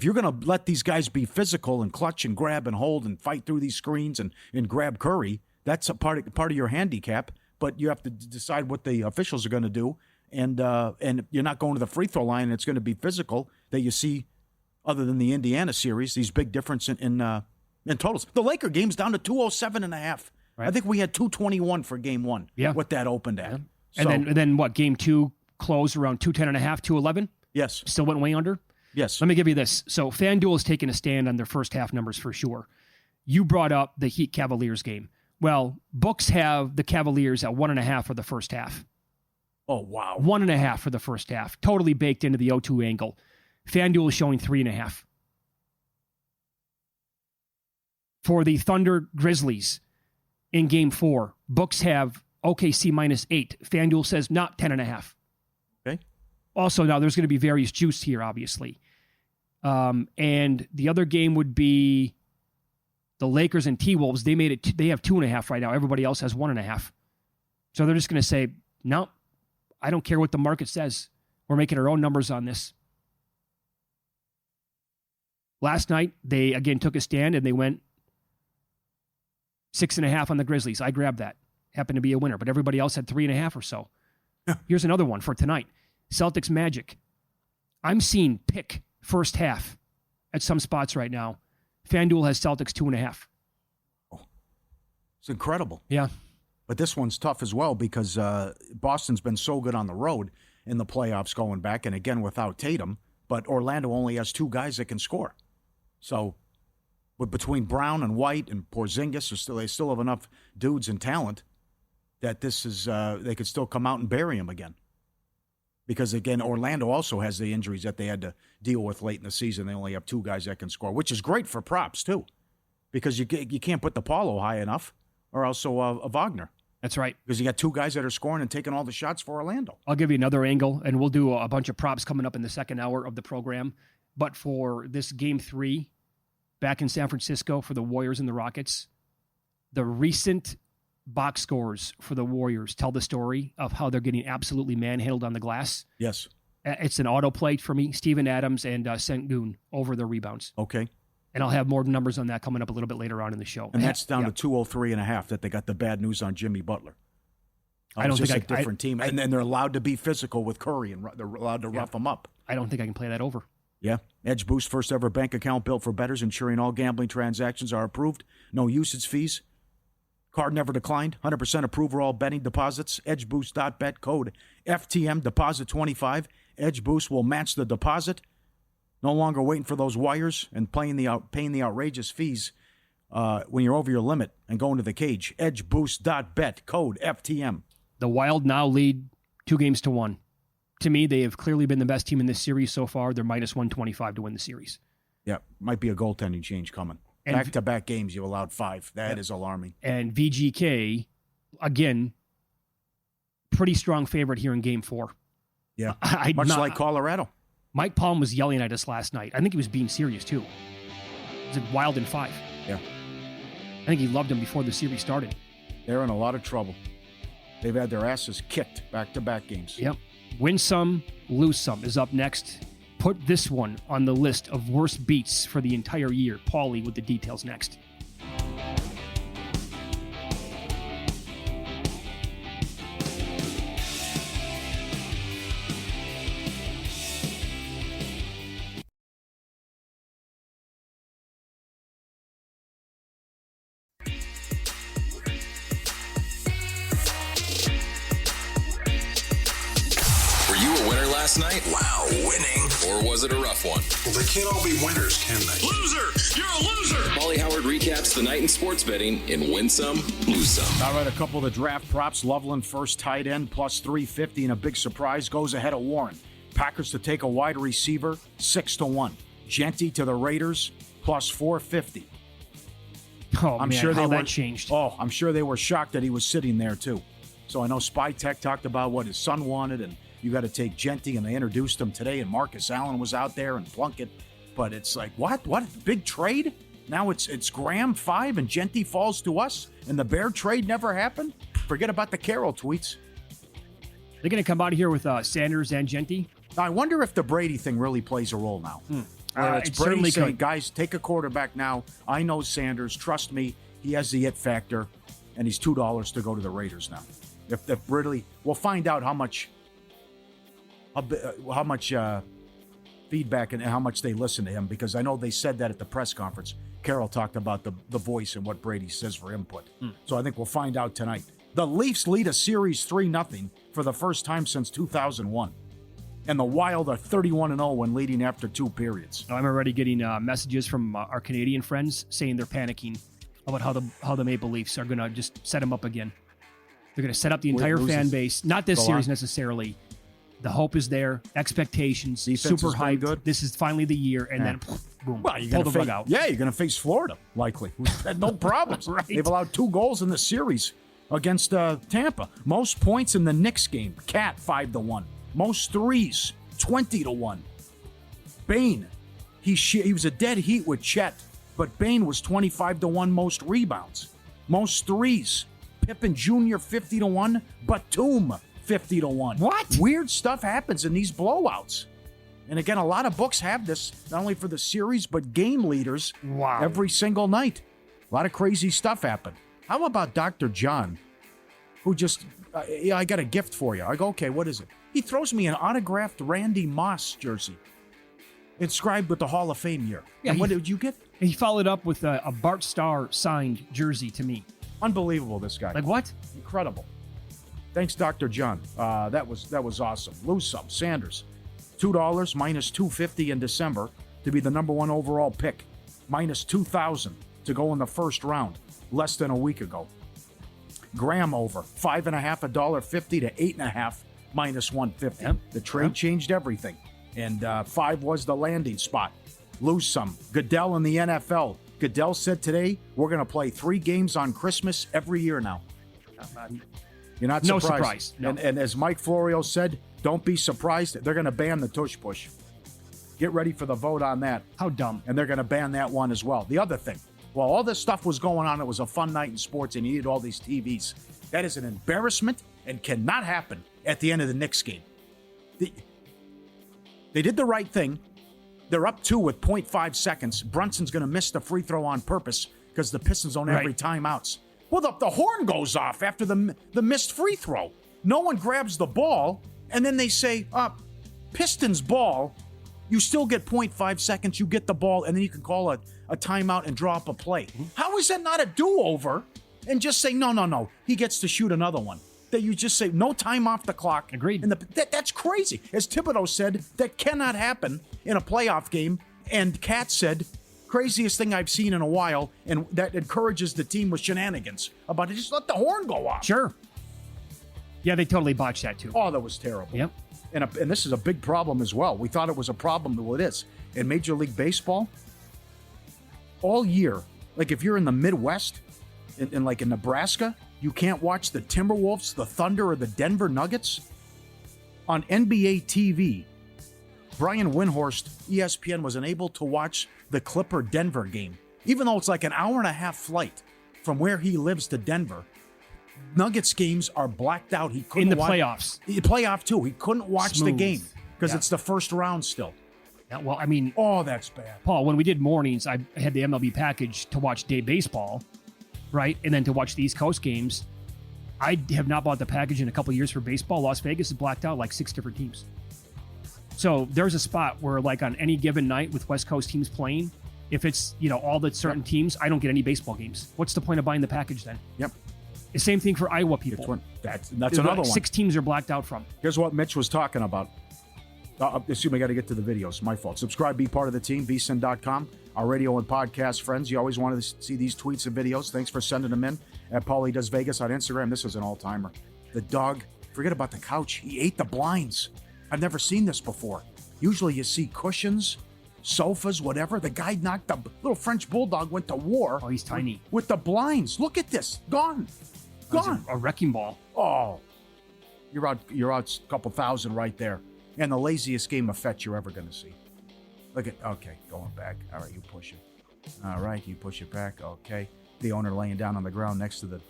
Speaker 4: you're going to let these guys be physical and clutch and grab and hold and fight through these screens and grab Curry, that's a part of your handicap. But you have to decide what the officials are going to do, and you're not going to the free throw line, and it's going to be physical that you see. Other than the Indiana series, these big difference in totals. The Laker game's down to 207.5. Right. I think we had 221 for Game 1. Yeah, what that opened at.
Speaker 3: Yeah. So, and then what? Game 2 closed around 210.5, 211.
Speaker 4: Yes,
Speaker 3: still went way under.
Speaker 4: Yes.
Speaker 3: Let me give you this. So FanDuel has taken a stand on their first half numbers for sure. You brought up the Heat Cavaliers game. Well, books have the Cavaliers at 1.5 for the first half.
Speaker 4: Oh, wow.
Speaker 3: 1.5 for the first half. Totally baked into the 0-2 angle. FanDuel is showing 3.5. For the Thunder Grizzlies in Game 4, books have OKC -8. FanDuel says not 10.5.
Speaker 4: Okay. Also,
Speaker 3: now there's going to be various juice here, obviously. And the other game would be the Lakers and T-Wolves. They have 2.5 right now. Everybody else has 1.5. So they're just going to say, no, I don't care what the market says. We're making our own numbers on this. Last night, they again took a stand and they went 6.5 on the Grizzlies. I grabbed that. Happened to be a winner, but everybody else had 3.5 or so. Here's another one for tonight. Celtics Magic. I'm seeing pick first half at some spots right now. FanDuel has Celtics 2.5.
Speaker 4: Oh, it's incredible.
Speaker 3: Yeah.
Speaker 4: But this one's tough as well because Boston's been so good on the road in the playoffs going back, and again without Tatum, but Orlando only has 2 guys that can score. So but between Brown and White and Porzingis, they still have enough dudes and talent that this is they could still come out and bury him again. Because, again, Orlando also has the injuries that they had to deal with late in the season. They only have 2 guys that can score, which is great for props, too. Because you can't put the Paulo high enough, or also a Wagner.
Speaker 3: That's right.
Speaker 4: Because you got 2 guys that are scoring and taking all the shots for Orlando.
Speaker 3: I'll give you another angle, and we'll do a bunch of props coming up in the second hour of the program. But for this Game 3, back in San Francisco for the Warriors and the Rockets, the recent box scores for the Warriors tell the story of how they're getting absolutely manhandled on the glass.
Speaker 4: Yes.
Speaker 3: It's an autoplay for me. Steven Adams and Sengun over the rebounds.
Speaker 4: Okay.
Speaker 3: And I'll have more numbers on that coming up a little bit later on in the show.
Speaker 4: And that's down to 203.5 that they got the bad news on Jimmy Butler.
Speaker 3: I don't think
Speaker 4: a different team. And then they're allowed to be physical with Curry, and they're allowed to rough him up.
Speaker 3: I don't think I can play that over.
Speaker 4: Yeah. Edge Boost, first ever bank account built for bettors, ensuring all gambling transactions are approved. No usage fees. Card never declined. 100% approval all betting deposits. EdgeBoost.bet code FTM deposit 25. Edge Boost will match the deposit. No longer waiting for those wires and paying the outrageous fees when you're over your limit and going to the cage. EdgeBoost.bet code FTM.
Speaker 3: The Wild now lead 2-1. To me, they have clearly been the best team in this series so far. They're minus 125 to win the series.
Speaker 4: Yeah, might be a goaltending change coming. And back-to-back games, you allowed 5. That is alarming.
Speaker 3: And VGK, again, pretty strong favorite here in Game 4.
Speaker 4: Yeah, much like Colorado.
Speaker 3: Mike Palm was yelling at us last night. I think he was being serious, too. Is it Wild in 5?
Speaker 4: Yeah.
Speaker 3: I think he loved him before the series started.
Speaker 4: They're in a lot of trouble. They've had their asses kicked back-to-back games.
Speaker 3: Yep. Win some, lose some is up next. Put this one on the list of worst beats for the entire year. Pauly with the details next.
Speaker 1: Last night? Wow, winning. Or was it a rough one?
Speaker 6: Well, they can't all be winners, can they?
Speaker 1: Loser! You're a loser! Pauly Howard recaps the night in sports betting in Win Some, Lose Some.
Speaker 4: All right, a couple of the draft props. Loveland, first tight end, plus 350, and a big surprise goes ahead of Warren. Packers to take a wide receiver, 6-1. Genty to the Raiders, plus 450.
Speaker 3: I'm sure that changed.
Speaker 4: Oh, I'm sure they were shocked that he was sitting there, too. So I know Spy Tech talked about what his son wanted, and you got to take Genty, and they introduced him today, and Marcus Allen was out there, and Plunkett. But it's like, what? Big trade? Now it's Graham 5, and Genty falls to us, and the Bear trade never happened? Forget about the Carroll tweets.
Speaker 3: They're going to come out of here with Sanders and Genty.
Speaker 4: Now, I wonder if the Brady thing really plays a role now. Where it's
Speaker 3: it
Speaker 4: Brady
Speaker 3: certainly
Speaker 4: saying,
Speaker 3: could.
Speaker 4: guys, take a quarterback now. I know Sanders. Trust me. He has the it factor. And he's $2 to go to the Raiders now. If Ridley, we'll find out how much feedback and how much they listen to him, because I know they said that at the press conference. Carroll talked about the voice and what Brady says for input. So I think we'll find out tonight. The Leafs lead a series 3-0 for the first time since 2001. And the Wild are 31-0 when leading after 2 periods.
Speaker 3: I'm already getting messages from our Canadian friends saying they're panicking about how the Maple Leafs are going to just set them up again. They're going to set up the entire fan base. Not this series necessarily. The hope is there. Expectations.
Speaker 4: Defense
Speaker 3: super
Speaker 4: is pretty
Speaker 3: hyped.
Speaker 4: good.
Speaker 3: This is finally the year. And then, boom,
Speaker 4: Well, you're
Speaker 3: pull
Speaker 4: going
Speaker 3: the rug out.
Speaker 4: Yeah, you're going to face Florida, likely. Had no problems.
Speaker 3: Right.
Speaker 4: They've allowed 2 goals in the series against Tampa. Most points in the Knicks game. Cat 5-1. Most threes 20-1. Bane, he was a dead heat with Chet, but Bane was 25-1 most rebounds. Most threes. Pippen Jr. 50-1. Batum 50-1.
Speaker 3: What?
Speaker 4: Weird stuff happens in these blowouts. And again, a lot of books have this, not only for the series, but game leaders every single night. A lot of crazy stuff happened. How about Dr. John, who just, I got a gift for you. I go, okay, what is it? He throws me an autographed Randy Moss jersey, inscribed with the Hall of Fame year.
Speaker 3: Yeah,
Speaker 4: and what did you get?
Speaker 3: He followed up with a Bart Starr signed jersey to me.
Speaker 4: Unbelievable, this guy.
Speaker 3: Like what?
Speaker 4: Incredible. Thanks, Dr. John. That was awesome. Lose some. Sanders, $2 minus $250 in December to be the number 1 overall pick. Minus $2,000 to go in the first round, less than a week ago. Graham over, 5.5, $1.50 to 8.5, minus 150.
Speaker 3: Yep.
Speaker 4: The trade changed everything. And 5 was the landing spot. Lose some. Goodell in the NFL. Goodell said today, we're going to play 3 games on Christmas every year now. You're not surprised.
Speaker 3: No surprise. No.
Speaker 4: And as Mike Florio said, don't be surprised. They're going to ban the tush push. Get ready for the vote on that.
Speaker 3: How dumb.
Speaker 4: And they're going to ban that one as well. The other thing, while all this stuff was going on, it was a fun night in sports and you needed all these TVs. That is an embarrassment and cannot happen at the end of the Knicks game. They did the right thing. They're up 2 with 0.5 seconds. Brunson's going to miss the free throw on purpose because the Pistons don't have any timeouts. Well, the horn goes off after the missed free throw. No one grabs the ball, and then they say, Pistons ball, you still get 0.5 seconds, you get the ball, and then you can call a timeout and draw up a play. How is that not a do-over? And just say, no, he gets to shoot another one. That you just say, no time off the clock.
Speaker 3: Agreed.
Speaker 4: And that's crazy. As Thibodeau said, that cannot happen in a playoff game. And Kat said, craziest thing I've seen in a while, and that encourages the team with shenanigans about it. Just let the horn go off.
Speaker 3: Sure. Yeah, they totally botched that too.
Speaker 4: Oh, that was terrible.
Speaker 3: Yep.
Speaker 4: And this is a big problem as well. We thought it was a problem. Well, it is. In Major League Baseball, all year, like if you're in the Midwest, in like in Nebraska, you can't watch the Timberwolves, the Thunder, or the Denver Nuggets. On NBA TV, Brian Windhorst, ESPN, was unable to watch the Clipper-Denver game. Even though it's like an hour-and-a-half flight from where he lives to Denver, Nuggets games are blacked out. He couldn't
Speaker 3: In the
Speaker 4: watch,
Speaker 3: playoffs.
Speaker 4: The playoff, too. He couldn't watch the
Speaker 3: Smooth.
Speaker 4: game because
Speaker 3: Yeah.
Speaker 4: it's the first round still.
Speaker 3: Yeah, well, I mean,
Speaker 4: Oh, that's bad.
Speaker 3: Paul, when we did mornings, I had the MLB package to watch day baseball, right? And then to watch the East Coast games. I have not bought the package in a couple of years for baseball. Las Vegas is blacked out like 6 different teams. So there's a spot where, like, on any given night with West Coast teams playing, if it's, all the certain teams, I don't get any baseball games. What's the point of buying the package then?
Speaker 4: Yep.
Speaker 3: The same thing for Iowa people.
Speaker 4: That's another one.
Speaker 3: 6 teams are blacked out from.
Speaker 4: Here's what Mitch was talking about. Assume I got to get to the videos. My fault. Subscribe, be part of the team, vsin.com. Our radio and podcast friends. You always wanted to see these tweets and videos. Thanks for sending them in. At Pauly Does Vegas on Instagram. This is an all-timer. The dog, forget about the couch. He ate the blinds. I've never seen this before. Usually you see cushions, sofas, whatever. The guy knocked the little French bulldog, went to war.
Speaker 3: Oh, he's tiny.
Speaker 4: With the blinds. Look at this. Gone. Gone.
Speaker 3: A wrecking ball.
Speaker 4: Oh, you're out a couple thousand right there. And the laziest game of fetch you're ever going to see. Look at, okay, going back. All right, you push it. All right, you push it back. Okay. The owner laying down on the ground next to the...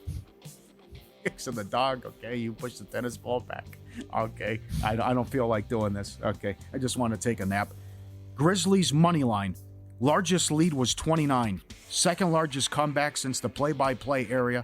Speaker 4: So the dog, okay, you push the tennis ball back. Okay, I don't feel like doing this. Okay, I just want to take a nap. Grizzlies money line. Largest lead was 29. Second largest comeback since the play-by-play era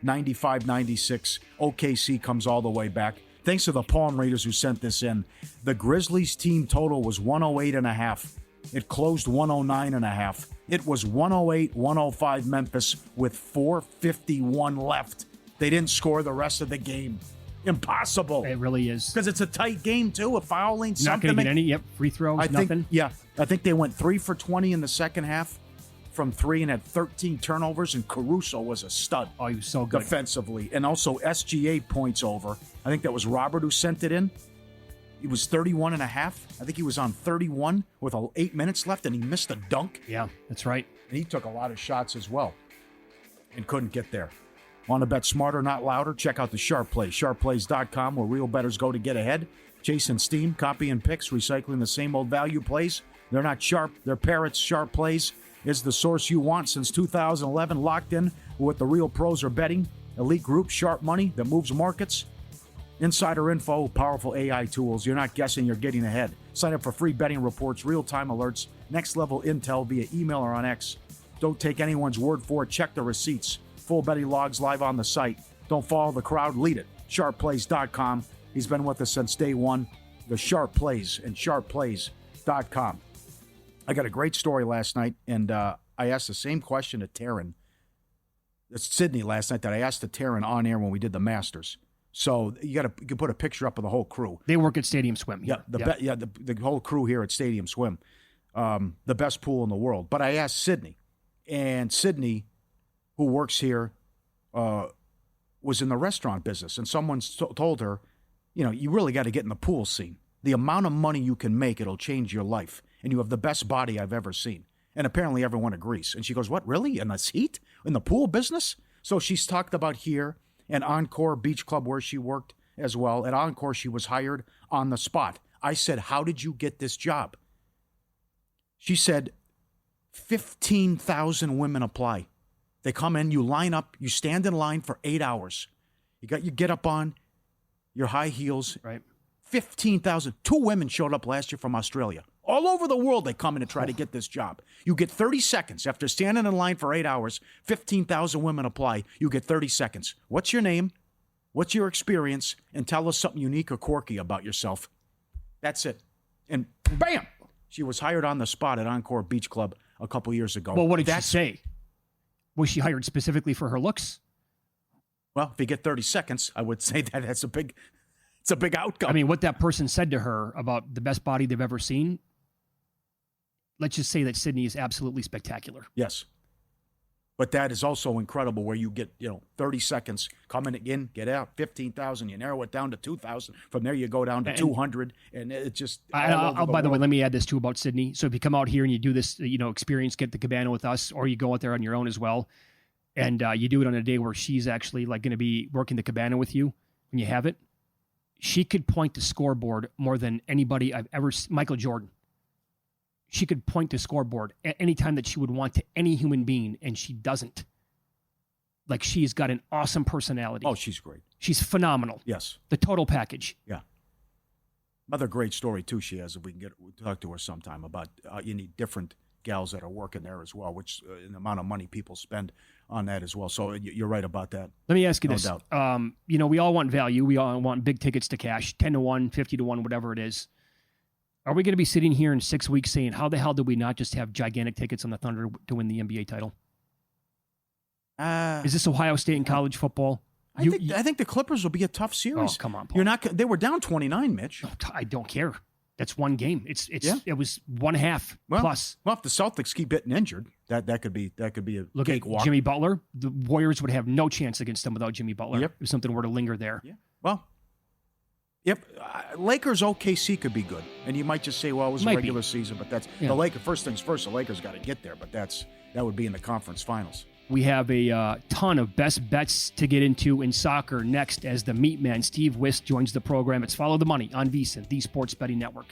Speaker 4: 95-96. OKC comes all the way back. Thanks to the palm readers who sent this in. The Grizzlies team total was 108.5. It closed 109.5. It was 108-105 Memphis with 4:51 left. They didn't score the rest of the game. Impossible.
Speaker 3: It really is.
Speaker 4: Because it's a tight game, too. A fouling,
Speaker 3: Not
Speaker 4: something.
Speaker 3: going to get any. Yep, free throws, nothing.
Speaker 4: I think they went 3 for 20 in the second half from 3 and had 13 turnovers, and Caruso was a stud.
Speaker 3: Oh, he was so good.
Speaker 4: Defensively. And also SGA points over. I think that was Robert who sent it in. He was 31.5. I think he was on 31 with 8 minutes left, and he missed a dunk.
Speaker 3: Yeah, that's right.
Speaker 4: And he took a lot of shots as well and couldn't get there. Want to bet smarter, not louder? Check out the Sharp Plays, sharpplays.com, where real bettors go to get ahead. Chasing steam, copying picks, recycling the same old value plays. They're not sharp, they're parrots. Sharp Plays is the source you want since 2011, locked in with the real pros are betting. Elite group, sharp money that moves markets. Insider info, powerful AI tools. You're not guessing, you're getting ahead. Sign up for free betting reports, real-time alerts, next-level intel via email or on X. Don't take anyone's word for it. Check the receipts. Full betting logs live on the site. Don't follow the crowd. Lead it. SharpPlays.com. He's been with us since day one. The Sharp Plays and SharpPlays.com. I got a great story last night, and I asked the same question to Taryn. It's Sydney last night that I asked to Taryn on air when we did the Masters. So you can put a picture up of the whole crew.
Speaker 3: They work at Stadium Swim.
Speaker 4: Yeah, the whole crew here at Stadium Swim, the best pool in the world. But I asked Sydney, and Sydney, who works here, was in the restaurant business, and someone told her, you really got to get in the pool scene. The amount of money you can make, it'll change your life, and you have the best body I've ever seen. And apparently everyone agrees. And she goes, what, really? In this heat? In the pool business? So she's talked about here and Encore Beach Club where she worked as well. At Encore, she was hired on the spot. I said, how did you get this job? She said, 15,000 women apply. They come in, you line up, you stand in line for 8 hours. You got your get up on, your high heels.
Speaker 3: Right.
Speaker 4: 15,000. 2 women showed up last year from Australia. All over the world, they come in to try to get this job. You get 30 seconds. After standing in line for 8 hours, 15,000 women apply. You get 30 seconds. What's your name? What's your experience? And tell us something unique or quirky about yourself. That's it. And bam! She was hired on the spot at Encore Beach Club a couple years ago.
Speaker 3: Well, what did she say? Was she hired specifically for her looks?
Speaker 4: Well, if you get 30 seconds, I would say that it's a big outcome.
Speaker 3: I mean, what that person said to her about the best body they've ever seen, let's just say that Sydney is absolutely spectacular.
Speaker 4: Yes. But that is also incredible where you get, 30 seconds, coming in, get out, 15,000, you narrow it down to 2,000. From there, you go down to 200, and it just...
Speaker 3: By the way, let me add this too about Sydney. So if you come out here and you do this, experience, get the cabana with us, or you go out there on your own as well, and you do it on a day where she's actually like going to be working the cabana with you when you have it, she could point to scoreboard more than anybody I've ever seen. Michael Jordan. She could point to scoreboard at any time that she would want to any human being, and she doesn't. Like, she's got an awesome personality.
Speaker 4: Oh, she's great.
Speaker 3: She's phenomenal.
Speaker 4: Yes.
Speaker 3: The total package.
Speaker 4: Yeah. Another great story, too, she has, if we can talk to her sometime about you need different gals that are working there as well, which the amount of money people spend on that as well. So you're right about that.
Speaker 3: Let me ask you this.
Speaker 4: No doubt.
Speaker 3: We all want value. We all want big tickets to cash, 10-1, 50-1, whatever it is. Are we going to be sitting here in 6 weeks saying, how the hell did we not just have gigantic tickets on the Thunder to win the NBA title? Is this Ohio State in college football?
Speaker 4: I think the Clippers will be a tough series.
Speaker 3: Oh, come on, Paul.
Speaker 4: They were down 29, Mitch.
Speaker 3: I don't care. That's one game. It was 1.5 plus.
Speaker 4: Well, if the Celtics keep getting injured, that could be a
Speaker 3: Look
Speaker 4: cakewalk.
Speaker 3: At Jimmy Butler. The Warriors would have no chance against them without Jimmy Butler.
Speaker 4: Yep.
Speaker 3: If something were to linger there.
Speaker 4: Yeah. Well, yep. Lakers OKC could be good, and you might just say, well, it was a regular season, but that's the Lakers. First things first, the Lakers got to get there, but that would be in the conference finals.
Speaker 3: We have a ton of best bets to get into in soccer next as the meat man, Steve Wist, joins the program. It's Follow the Money on VSiN, the Sports Betting Network.